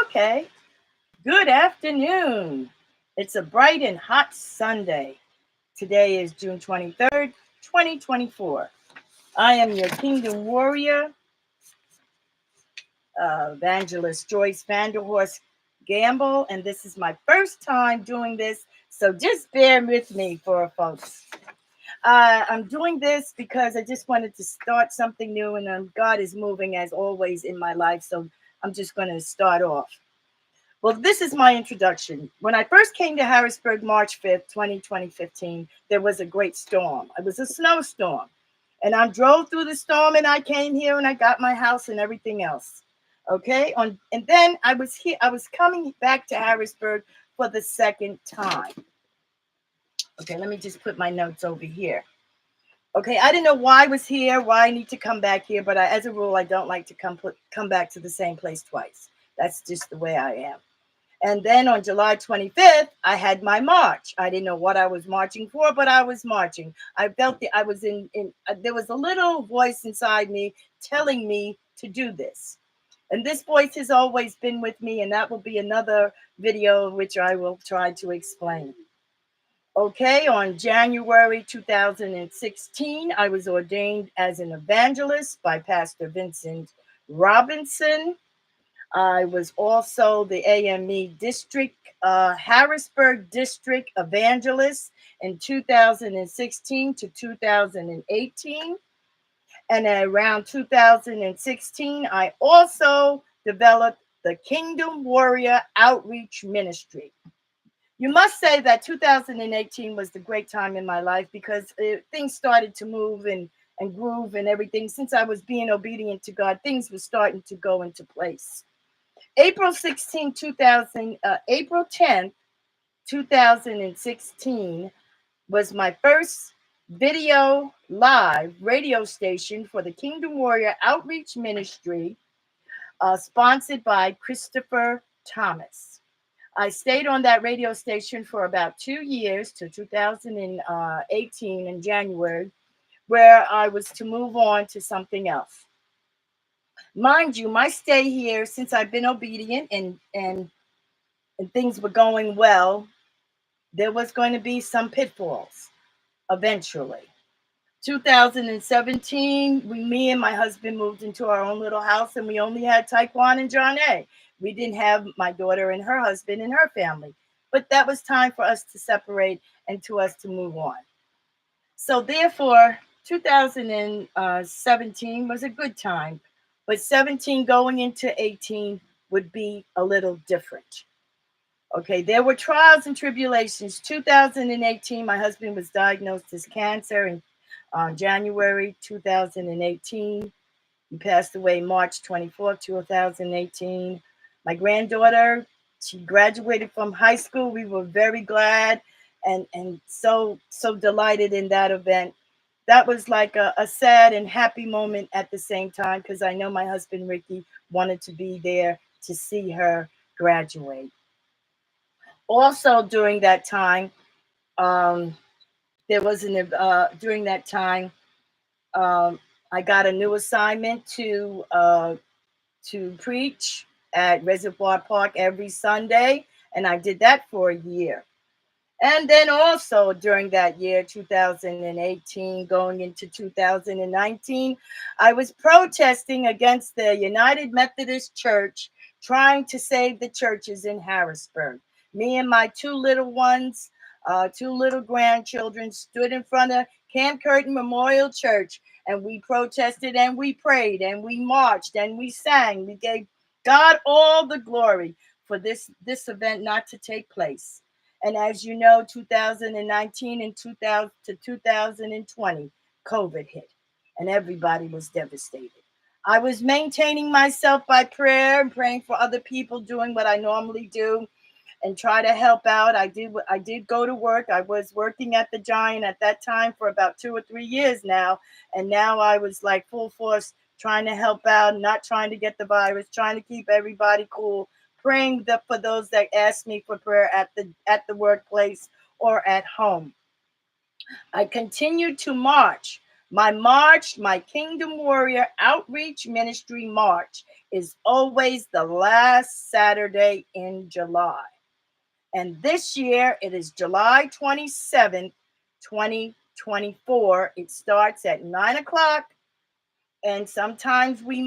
Okay. Good afternoon. It's a bright and hot Sunday. Today is June 23rd, 2024. I am your Kingdom Warrior, Evangelist Joyce Vanderhorst Gamble, and this is my first time doing this, so just bear with me for folks. I'm doing this because I just wanted to start something new, and God is moving as always in my life, so I'm just going to start off. Well, this is my introduction. When I first came to Harrisburg March 5th, 2015, there was a great storm. It was a snowstorm. And I drove through the storm and I came here and I got my house and everything else. Okay? And then I was coming back to Harrisburg for the second time. Okay, let me just put my notes over here. Okay, I didn't know why I was here, why I need to come back here, but as a rule, I don't like to come back to the same place twice. That's just the way I am. And then on July 25th, I had my march. I didn't know what I was marching for, but I was marching. I felt I was there was a little voice inside me telling me to do this. And this voice has always been with me, and that will be another video which I will try to explain. Okay, on January 2016, I was ordained as an evangelist by Pastor Vincent Robinson. I was also the AME District, Harrisburg District Evangelist in 2016 to 2018. And around 2016, I also developed the Kingdom Warrior Outreach Ministry. You must say that 2018 was the great time in my life because things started to move and groove and everything. Since I was being obedient to God, things were starting to go into place. April 10th, 2016 was my first video live radio station for the Kingdom Warrior Outreach Ministry, sponsored by Christopher Thomas. I stayed on that radio station for about 2 years to 2018 in January, where I was to move on to something else. Mind you, my stay here, since I've been obedient and things were going well, there was going to be some pitfalls eventually. 2017, me and my husband moved into our own little house, and we only had Taekwon and John A. We didn't have my daughter and her husband and her family. But that was time for us to separate and to us to move on. So therefore, 2017 was a good time, but 17 going into 18 would be a little different. Okay, there were trials and tribulations. 2018, my husband was diagnosed as cancer in January 2018. He passed away March 24th, 2018. My granddaughter, she graduated from high school. We were very glad and so delighted in that event. That was like a sad and happy moment at the same time because I know my husband, Ricky, wanted to be there to see her graduate. Also during that time, during that time, I got a new assignment to preach at Reservoir Park every Sunday, and I did that for a year. And then also during that year, 2018, going into 2019, I was protesting against the United Methodist Church trying to save the churches in Harrisburg. Me and my two little ones, two little grandchildren stood in front of Camp Curtin Memorial Church, and we protested and we prayed and we marched and we sang. We gave God all the glory for this event not to take place. And as you know, 2019 and 2000 to 2020, COVID hit and everybody was devastated. I was maintaining myself by prayer and praying for other people, doing what I normally do and try to help out. I did go to work. I was working at the Giant at that time for about 2 or 3 years now. And now I was like full force trying to help out, not trying to get the virus, trying to keep everybody cool, praying for those that asked me for prayer at the workplace or at home. I continued to march My march, my Kingdom Warrior Outreach Ministry March, is always the last Saturday in July. And this year it is July 27th, 2024. It starts at 9 o'clock. And sometimes we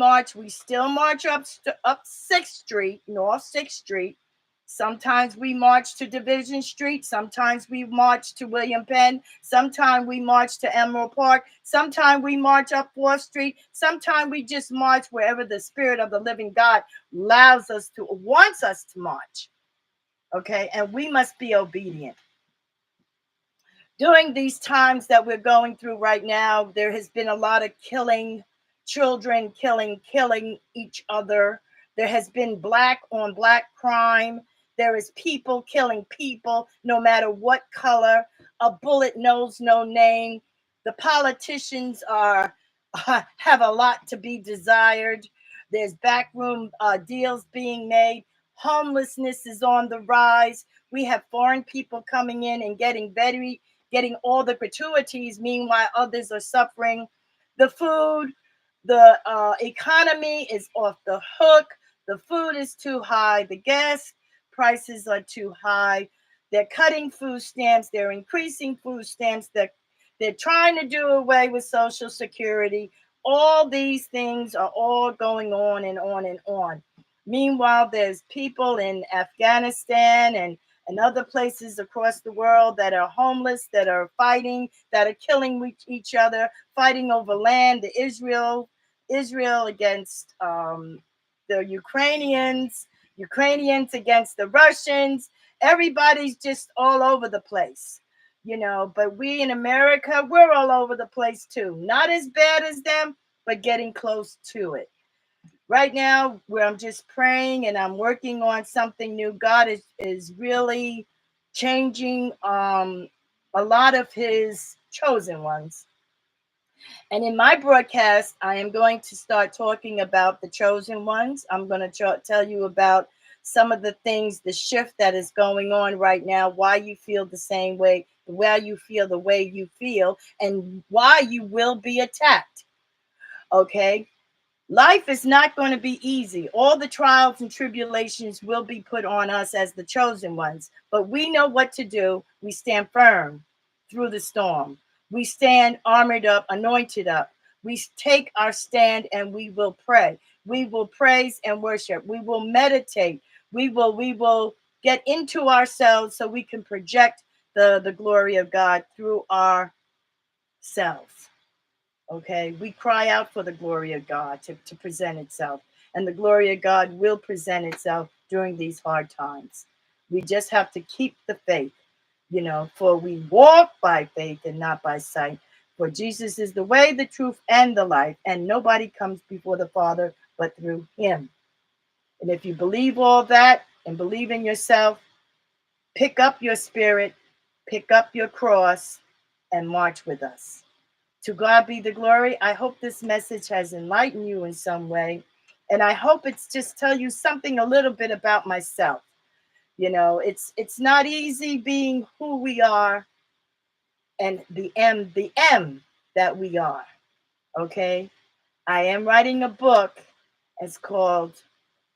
still march up 6th Street, North 6th Street. Sometimes we march to Division Street. Sometimes we march to William Penn. Sometimes we march to Emerald Park. Sometimes we march up 4th Street. Sometimes we just march wherever the Spirit of the living God wants us to march. Okay, and we must be obedient. During these times that we're going through right now, there has been a lot of killing, children killing each other. There has been black on black crime. There is people killing people, no matter what color. A bullet knows no name. The politicians have a lot to be desired. There's backroom deals being made. Homelessness is on the rise. We have foreign people coming in and getting all the gratuities. Meanwhile, others are suffering. The food, the economy is off the hook. The food is too high. The gas prices are too high. They're cutting food stamps. They're increasing food stamps. They're trying to do away with Social Security. All these things are all going on and on and on. Meanwhile, there's people in Afghanistan and other places across the world that are homeless, that are fighting, that are killing each other, fighting over land. Israel against the Ukrainians against the Russians. Everybody's just all over the place, but we in America, we're all over the place too. Not as bad as them, but getting close to it. Right now, where I'm just praying and I'm working on something new, God is really changing a lot of his chosen ones. And in my broadcast, I am going to start talking about the chosen ones. I'm going to tell you about some of the things, the shift that is going on right now, why you feel the same way, why you feel the way you feel, and why you will be attacked. Okay? Life is not going to be easy. All the trials and tribulations will be put on us as the chosen ones, but we know what to do. We stand firm through the storm. We stand armored up, anointed up. We take our stand and we will pray. We will praise and worship. We will meditate. We will get into ourselves so we can project the glory of God through ourselves. Okay, we cry out for the glory of God to present itself, and the glory of God will present itself during these hard times. We just have to keep the faith, for we walk by faith and not by sight. For Jesus is the way, the truth, and the life, and nobody comes before the Father but through him. And if you believe all that and believe in yourself, pick up your spirit, pick up your cross, and march with us. To God be the glory. I hope this message has enlightened you in some way. And I hope it's just tell you something a little bit about myself. It's not easy being who we are and the M that we are. Okay. I am writing a book. It's called,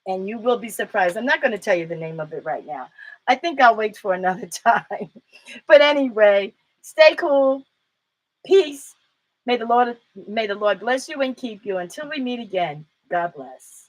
and you will be surprised. I'm not going to tell you the name of it right now. I think I'll wait for another time. But anyway, stay cool. Peace. May the Lord bless you and keep you until we meet again. God bless.